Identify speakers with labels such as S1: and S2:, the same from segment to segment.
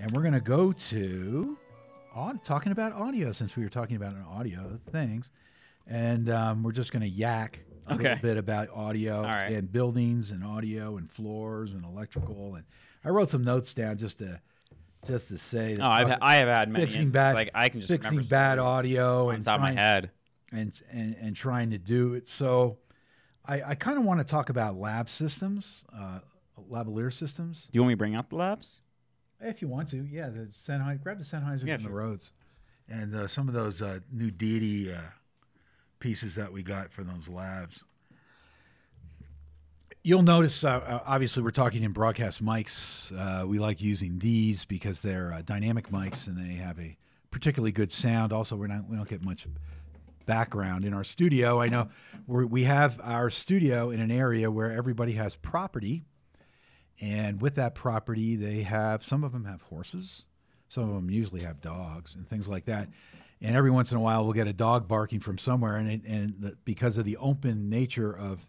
S1: And we're going to go to talking about audio, since we were talking about audio things. And we're just going to yak a little bit about audio and buildings and audio and floors and electrical. And I wrote some notes down just to say that
S2: I have had many
S1: fixing bad,
S2: like I can just
S1: fixing
S2: remember
S1: bad audio
S2: on
S1: and
S2: top of my head
S1: and trying to do it. So I kind of want to talk about lab systems, lavalier systems.
S2: Do you want me to bring up the labs?
S1: If you want to, yeah. Grab the Sennheiser from the Rhodes, and some of those new Deity pieces that we got for those labs. You'll notice, obviously, we're talking in broadcast mics. We like using these because they're dynamic mics and they have a particularly good sound. Also, we don't get much background in our studio. I know we have our studio in an area where everybody has property. And with that property, some of them have horses. Some of them usually have dogs and things like that. And every once in a while, we'll get a dog barking from somewhere. Because of the open nature of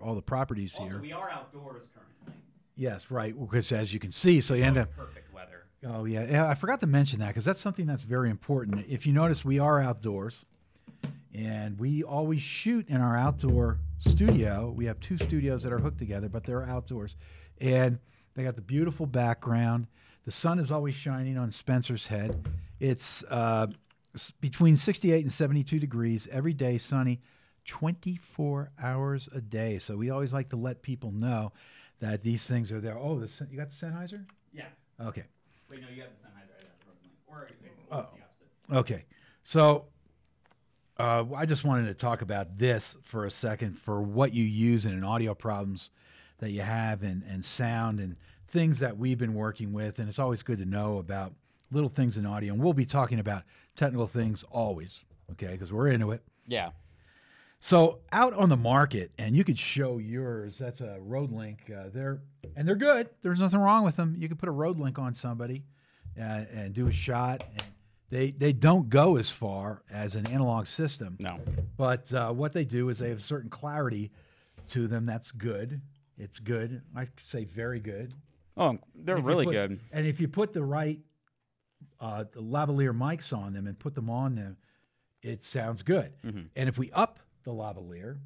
S1: all the properties here.
S2: Also, we are outdoors currently.
S1: Yes, right. Because as you can see, so you end up
S2: perfect weather.
S1: Oh yeah, I forgot to mention that because that's something that's very important. If you notice, we are outdoors, and we always shoot in our outdoor studio. We have 2 studios that are hooked together, but they're outdoors. And they got the beautiful background. The sun is always shining on Spencer's head. It's between 68 and 72 degrees every day, sunny, 24 hours a day. So we always like to let people know that these things are there. Oh, you got the Sennheiser?
S2: Yeah.
S1: Okay.
S2: Wait, no, you got the Sennheiser. I got the Rogue mic. Or it's the opposite.
S1: Okay. So I just wanted to talk about this for a second for what you use in an audio problems that you have and sound and things that we've been working with. And it's always good to know about little things in audio. And we'll be talking about technical things always, okay, because we're into it.
S2: Yeah.
S1: So out on the market, and you could show yours, that's a Rode Link. They're good. There's nothing wrong with them. You can put a Rode Link on somebody and do a shot. And they don't go as far as an analog system.
S2: No.
S1: But what they do is they have a certain clarity to them that's good. It's good. I say very good.
S2: Oh, they're really good.
S1: And if you put the right the lavalier mics on them and put them on them, it sounds good. Mm-hmm. And if we up the lavalier,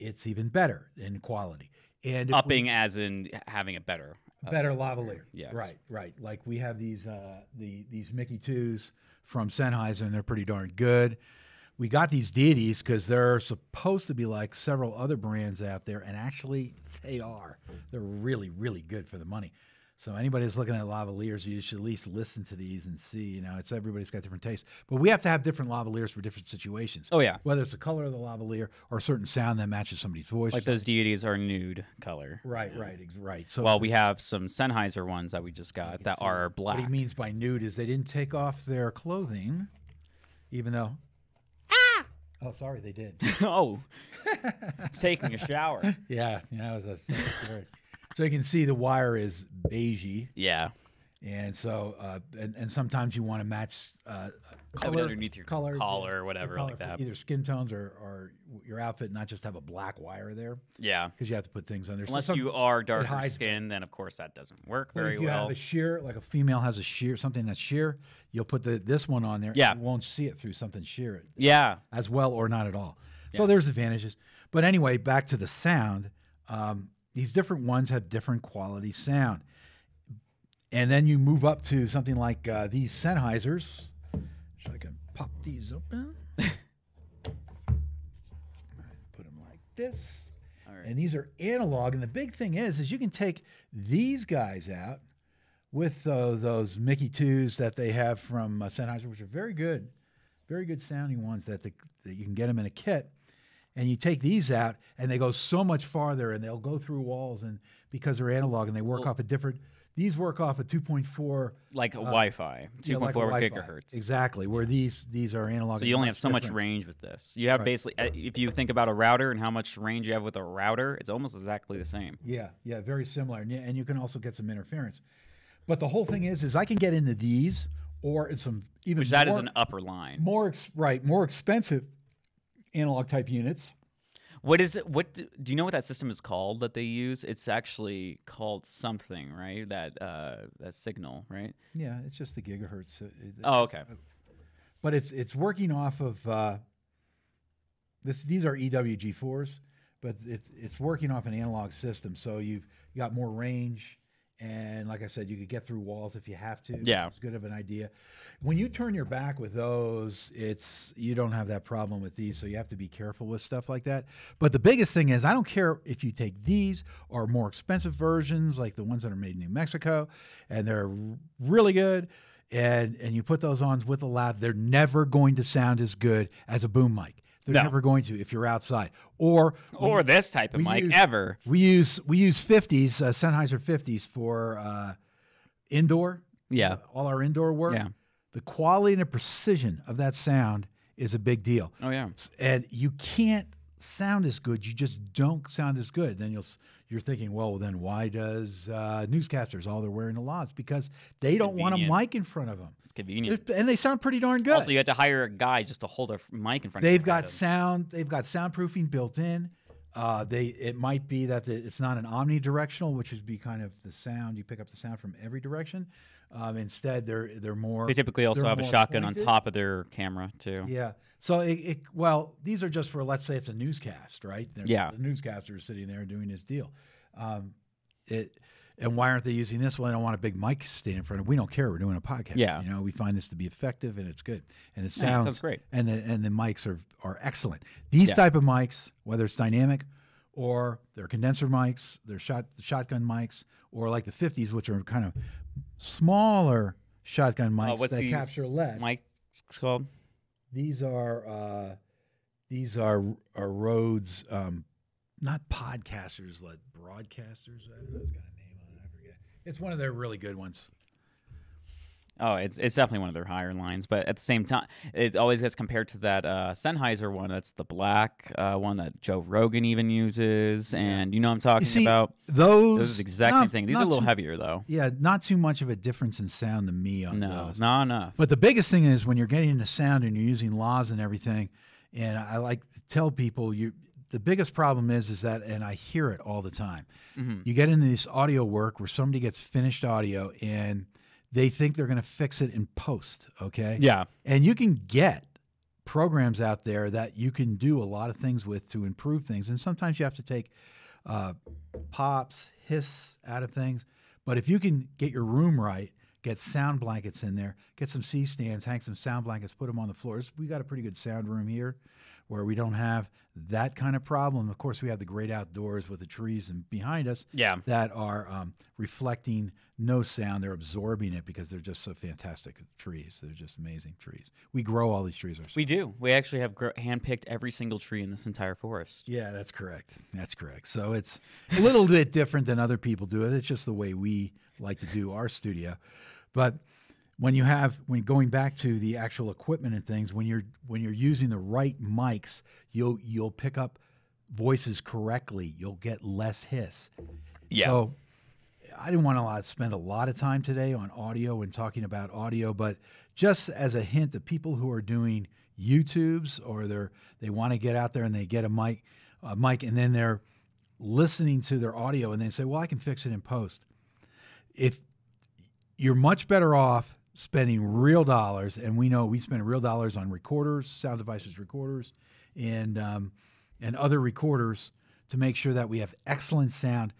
S1: it's even better in quality. And
S2: upping as in having a better
S1: lavalier.
S2: Yes.
S1: Right. Like we have these Mickey 2s from Sennheiser, and they're pretty darn good. We got these Deities because they're supposed to be like several other brands out there, and actually they are. They're really, really good for the money. So anybody who's looking at lavaliers, you should at least listen to these and see. Everybody's got different tastes. But we have to have different lavaliers for different situations.
S2: Oh, yeah.
S1: Whether it's the color of the lavalier or a certain sound that matches somebody's voice.
S2: Like those Deities are nude color.
S1: Right. So
S2: well, we have some Sennheiser ones that we just got that are black.
S1: What he means by nude is they didn't take off their clothing, even though... Oh, sorry, they did.
S2: Oh, it's taking a shower.
S1: Yeah, that was scary. So you can see the wire is beigey.
S2: Yeah.
S1: And so, and sometimes you want to match color
S2: underneath your collar or whatever like that.
S1: Either skin tones or your outfit, not just have a black wire there.
S2: Yeah.
S1: Because you have to put things under.
S2: Unless you are darker skin, then of course that doesn't work very well.
S1: If you have a sheer, like a female has a sheer, something that's sheer, you'll put this one on there.
S2: Yeah.
S1: And you won't see it through something sheer.
S2: Yeah.
S1: As well or not at all. So there's advantages. But anyway, back to the sound. These different ones have different quality sound. And then you move up to something like these Sennheisers. So I can pop these open. Put them like this. All right. And these are analog. And the big thing is you can take these guys out with those Mickey 2s that they have from Sennheiser, which are very good sounding ones that you can get them in a kit. And you take these out, and they go so much farther, and they'll go through walls, and because they're analog, and they work off a different. These work off a 2.4,
S2: like a Wi-Fi, 2.4 gigahertz.
S1: Exactly, where these are analog.
S2: So you only have so much range with this. You have basically, if you think about a router and how much range you have with a router, it's almost exactly the same.
S1: Yeah, very similar, and you can also get some interference. But the whole thing is I can get into these or in some even
S2: which that is an upper line.
S1: More expensive analog type units.
S2: What is it? Do you know what that system is called that they use? It's actually called something, right? That signal, right?
S1: Yeah, it's just the gigahertz.
S2: Oh, okay.
S1: But it's working off of These are EWG4s, but it's working off an analog system. So you got more range, and like I said, you could get through walls if you have to.
S2: Yeah,
S1: it's good of an idea. When you turn your back with those, you don't have that problem with these. So you have to be careful with stuff like that. But the biggest thing is, I don't care if you take these or more expensive versions, like the ones that are made in New Mexico, and they're really good. And you put those on with a lav, they're never going to sound as good as a boom mic. They're never going to if you're outside. Or
S2: this type of mic ever.
S1: We use 50s, Sennheiser 50s for indoor.
S2: Yeah.
S1: All our indoor work.
S2: Yeah.
S1: The quality and the precision of that sound is a big deal.
S2: Oh, yeah.
S1: And you can't sound as good. You just don't sound as good. Then you're thinking, well, then why does newscasters, all they're wearing a lot? It's because they don't want a mic in front of them.
S2: It's convenient.
S1: And they sound pretty darn good.
S2: Also, you have to hire a guy just to hold a mic in front of
S1: They've got soundproofing built in. It might be that it's not an omnidirectional, which would be kind of the sound. You pick up the sound from every direction. Instead, they're more.
S2: They typically also have a shotgun
S1: pointed
S2: on top of their camera too.
S1: Yeah. So these are just for, let's say it's a newscast, right?
S2: Yeah.
S1: The newscaster is sitting there doing his deal. And why aren't they using this? Well, they don't want a big mic stand in front of. We don't care. We're doing a podcast.
S2: Yeah.
S1: We find this to be effective and it's good and it
S2: sounds great.
S1: And the mics are excellent. These type of mics, whether it's dynamic or they're condenser mics, they're shotgun mics, or like the 50s, which are kind of smaller shotgun mics that capture less.
S2: Mics called?
S1: These are Rhodes, not podcasters, like broadcasters. I don't know. It's got a name on it. I forget. It's one of their really good ones.
S2: Oh, it's definitely one of their higher lines, but at the same time, it always gets compared to that Sennheiser one. That's the black one that Joe Rogan even uses, and I'm talking about. Those are the exact same thing. These are a little heavier, though.
S1: Yeah, not too much of a difference in sound to me on those.
S2: No.
S1: But the biggest thing is when you're getting into sound and you're using laws and everything, and I like to tell people the biggest problem is that, and I hear it all the time, you get into this audio work where somebody gets finished audio and they think they're going to fix it in post, okay?
S2: Yeah.
S1: And you can get programs out there that you can do a lot of things with to improve things. And sometimes you have to take pops, hiss out of things. But if you can get your room right, get sound blankets in there, get some C-stands, hang some sound blankets, put them on the floors. We got a pretty good sound room here where we don't have that kind of problem. Of course, we have the great outdoors with the trees and behind us that are reflecting no sound. They're absorbing it because they're just so fantastic trees. They're just amazing trees. We grow all these trees ourselves.
S2: We do. We actually have handpicked every single tree in this entire forest.
S1: Yeah, that's correct. That's correct. So it's a little bit different than other people do it. It's just the way we like to do our studio. But when going back to the actual equipment and things, when you're using the right mics, you'll pick up voices correctly. You'll get less hiss.
S2: Yeah. So
S1: I didn't want to spend a lot of time today on audio and talking about audio, but just as a hint to people who are doing YouTubes or they want to get out there and they get a mic, and then they're listening to their audio and they say, "Well, I can fix it in post." If you're much better off spending real dollars, and we know we spend real dollars on recorders, sound devices, recorders, and other recorders to make sure that we have excellent sound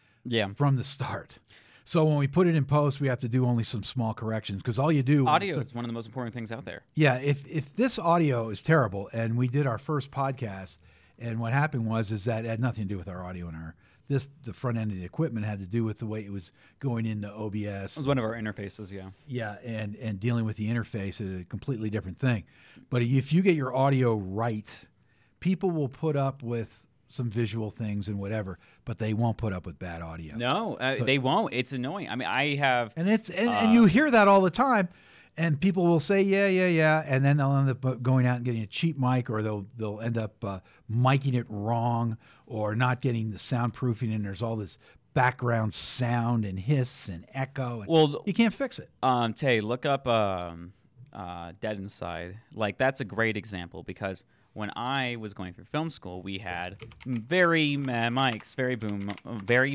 S1: from the start. So when we put it in post, we have to do only some small corrections because all you do
S2: audio is one of the most important things out there.
S1: Yeah, if this audio is terrible, and we did our first podcast, and what happened was that it had nothing to do with our audio and the front end of the equipment had to do with the way it was going into OBS.
S2: It was one of our interfaces, yeah.
S1: Yeah, and dealing with the interface is a completely different thing. But if you get your audio right, people will put up with some visual things and whatever, but they won't put up with bad audio.
S2: No, they won't. It's annoying. I mean, I have...
S1: And you hear that all the time. And people will say, yeah, and then they'll end up going out and getting a cheap mic, or they'll end up micing it wrong, or not getting the soundproofing, and there's all this background sound and hiss and echo. And
S2: well,
S1: you can't fix it.
S2: Tay, look up Dead Inside. Like, that's a great example because when I was going through film school, we had very meh mics, very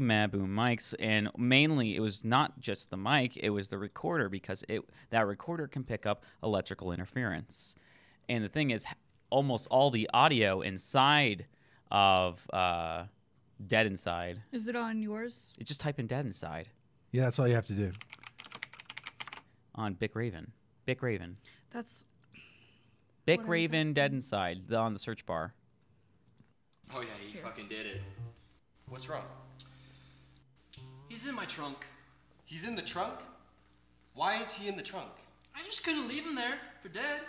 S2: meh boom mics, and mainly it was not just the mic, it was the recorder, because that recorder can pick up electrical interference. And the thing is, almost all the audio inside of Dead Inside.
S3: Is it on yours?
S2: You just type in Dead Inside.
S1: Yeah, that's all you have to do.
S2: On Bic Raven. Bic Raven.
S3: That's...
S2: Bic Raven Dead Inside on the search bar.
S4: Oh yeah, he fucking did it. What's wrong?
S5: He's in my trunk.
S4: He's in the trunk? Why is he in the trunk?
S5: I just couldn't leave him there for dead.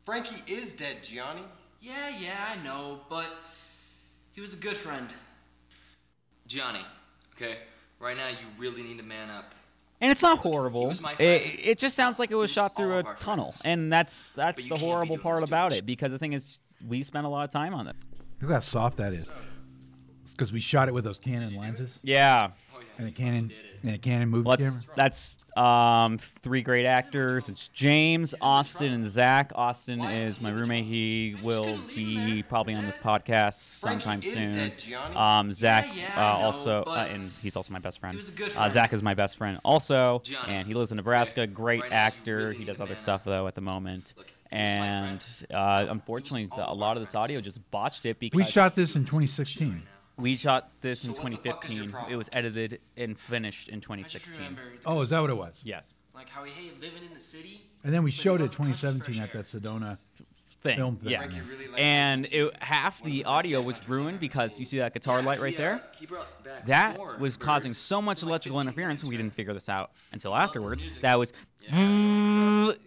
S4: Frankie is dead, Gianni.
S5: Yeah, I know, but he was a good friend.
S4: Gianni, okay? Right now, you really need to man up.
S2: And it's not horrible.
S4: was my friend.
S2: It just sounds like it was
S4: He was
S2: shot through
S4: all
S2: a
S4: of our
S2: tunnel.
S4: friends.
S2: And that's
S4: But you
S2: the
S4: can't be
S2: horrible
S4: doing
S2: part
S4: this to
S2: about
S4: us.
S2: it, because the thing is, we spent a lot of time on it.
S1: Look how soft that is. It's because we shot it with those Canon lenses
S2: Yeah.
S4: Oh yeah,
S1: and a
S4: he fucking
S1: Canon
S4: did it.
S1: and a Canon movie
S2: Well,
S1: camera.
S2: that's 3 great actors. It's James, Austin, and Zach. Austin is my roommate. He will be probably on this podcast sometime
S4: Frankie is
S2: soon.
S4: dead, Gianni.
S2: Zach
S5: Yeah, I know,
S2: also,
S5: but
S2: and he's also my best friend.
S5: he was a good friend.
S2: Zach is my best friend also,
S4: Gianni,
S2: and he lives in Nebraska.
S4: okay,
S2: Great
S4: right now you
S2: actor.
S4: really
S2: He
S4: need
S2: does
S4: to
S2: other
S4: man
S2: stuff
S4: up.
S2: though at the moment.
S4: Look, he was my
S2: And
S4: friend.
S2: unfortunately,
S4: He was all
S2: a
S4: of
S2: lot
S4: our
S2: of this
S4: friends.
S2: audio just botched it because
S1: We shot this in 2016.
S2: we shot this
S4: So
S2: in
S4: what the fuck is your
S2: 2015.
S4: problem?
S2: It was edited and finished in
S5: I just
S2: 2016.
S5: remembered.
S1: Oh, is that what it was?
S2: Yes.
S5: Like how he hated living in the city.
S1: And then we
S5: but he
S1: showed it
S5: loved country's
S1: 2017
S5: fresh
S1: at that
S5: air.
S1: Sedona
S2: Thing.
S1: film thing.
S2: Yeah.
S4: Frankie really liked
S2: And
S4: Frankie, too.
S2: half
S4: One of
S2: the
S4: the best
S2: audio
S4: dad
S2: was
S4: actors
S2: ruined
S4: I've ever
S2: because
S4: seen.
S2: you see that guitar light right there?
S4: He brought back
S2: That
S4: four
S2: was
S4: birds.
S2: causing so much
S4: It was like
S2: electrical
S4: 15
S2: interference, and we
S4: minutes
S2: didn't figure this out until
S5: his
S2: afterwards.
S5: music.
S2: That was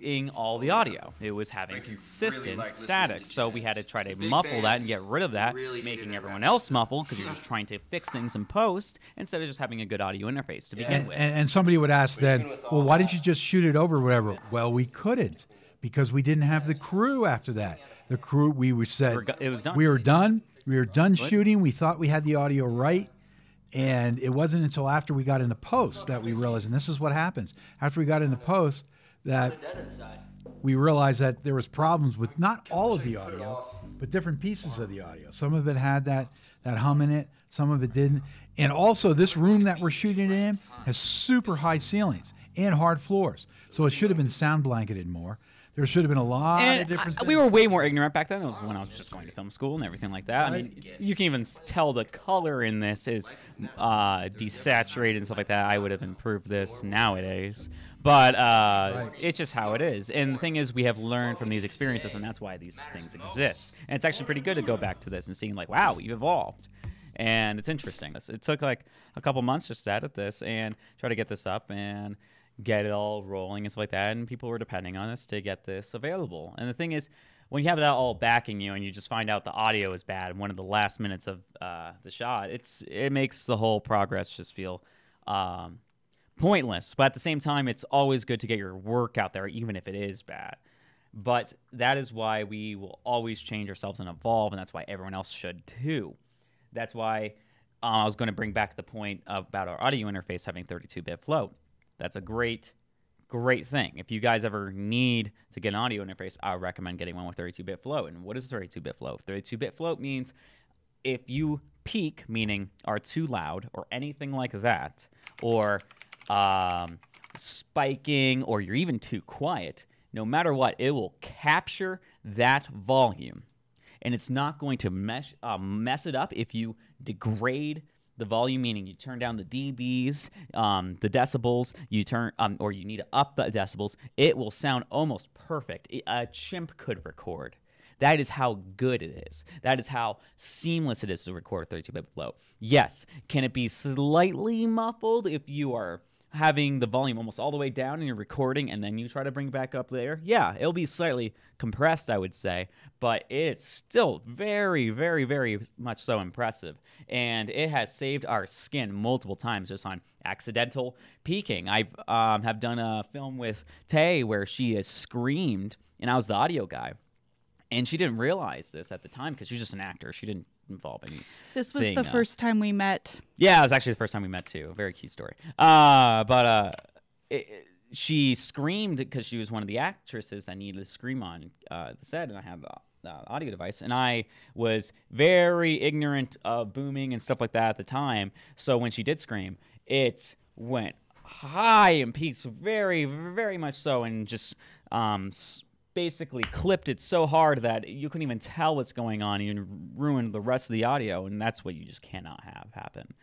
S2: ing all the audio. It was having
S4: Frankie really
S2: consistent
S4: liked listening
S2: static.
S4: to
S2: So we had to
S4: jazz.
S2: try to
S5: Big
S2: muffle that and
S5: bands
S2: get rid of that,
S4: really hated
S2: making
S4: that
S2: everyone
S4: rap
S2: else
S4: shit.
S2: muffle because you're just trying to fix things in post instead of just having a good audio interface to begin
S1: And,
S2: with.
S1: and somebody would ask
S4: But
S1: then,
S4: even with
S1: well,
S4: all
S1: why
S4: that,
S1: didn't you just shoot it over or whatever? Well, we couldn't because we didn't have the crew after that. The crew, we were said,
S2: It was done.
S1: we were done. We were done shooting. We thought we had the audio right. And it wasn't until after we got into post that we realized, and this is what happens. After we got into post, that
S5: Dead inside.
S1: we realized that there was problems with not all of the audio, but different pieces of the audio. Some of it had that hum in it. Some of it didn't. And also, this room that we're shooting in has super high ceilings and hard floors. So it should have been sound blanketed more. There should have been a lot of
S2: And
S1: different
S2: we
S1: things.
S2: were way more ignorant back then. It was when I was just going to film school and everything like that. I mean, you can even tell the color in this is desaturated and stuff like that. I would have improved this nowadays. But it's just how it is. And the thing is, we have learned from these experiences, and that's why these things exist. And it's actually pretty good to go back to this and seeing, like, wow, we've evolved. And it's interesting. It took, like, a couple months just to edit this and try to get this up and get it all rolling and stuff like that, and people were depending on us to get this available. And the thing is, when you have that all backing you and you just find out the audio is bad in one of the last minutes of the shot, it makes the whole progress just feel pointless. But at the same time, it's always good to get your work out there, even if it is bad. But that is why we will always change ourselves and evolve, and that's why everyone else should too. That's why I was going to bring back the point about our audio interface having 32-bit float. That's a great thing. If you guys ever need to get an audio interface, I would recommend getting one with 32-bit float. And what is 32-bit float? 32-bit float means if you peak, meaning are too loud or anything like that, or spiking, or you're even too quiet, no matter what, it will capture that volume. And it's not going to mess it up if you degrade the volume, meaning you turn down the dBs, the decibels, you turn, or you need to up the decibels. It will sound almost perfect. A chimp could record. That is how good it is. That is how seamless it is to record a 32-bit float. Yes, can it be slightly muffled if you are having the volume almost all the way down and you're recording and then you try to bring it back up there? Yeah, it'll be slightly compressed, I would say, but it's still very, very, very much so impressive. And it has saved our skin multiple times just on accidental peaking. I have done a film with Tay where she has screamed, and I was the audio guy. And she didn't realize this at the time because she was just an actor. She didn't involve any.
S3: This was the first time we met.
S2: Yeah, it was actually the first time we met too. Very cute story. She screamed because she was one of the actresses that needed to scream on the set, and I had audio device, and I was very ignorant of booming and stuff like that at the time. So when she did scream, it went high and peaked very, very much so, and just basically clipped it so hard that you couldn't even tell what's going on and ruined the rest of the audio, and that's what you just cannot have happen.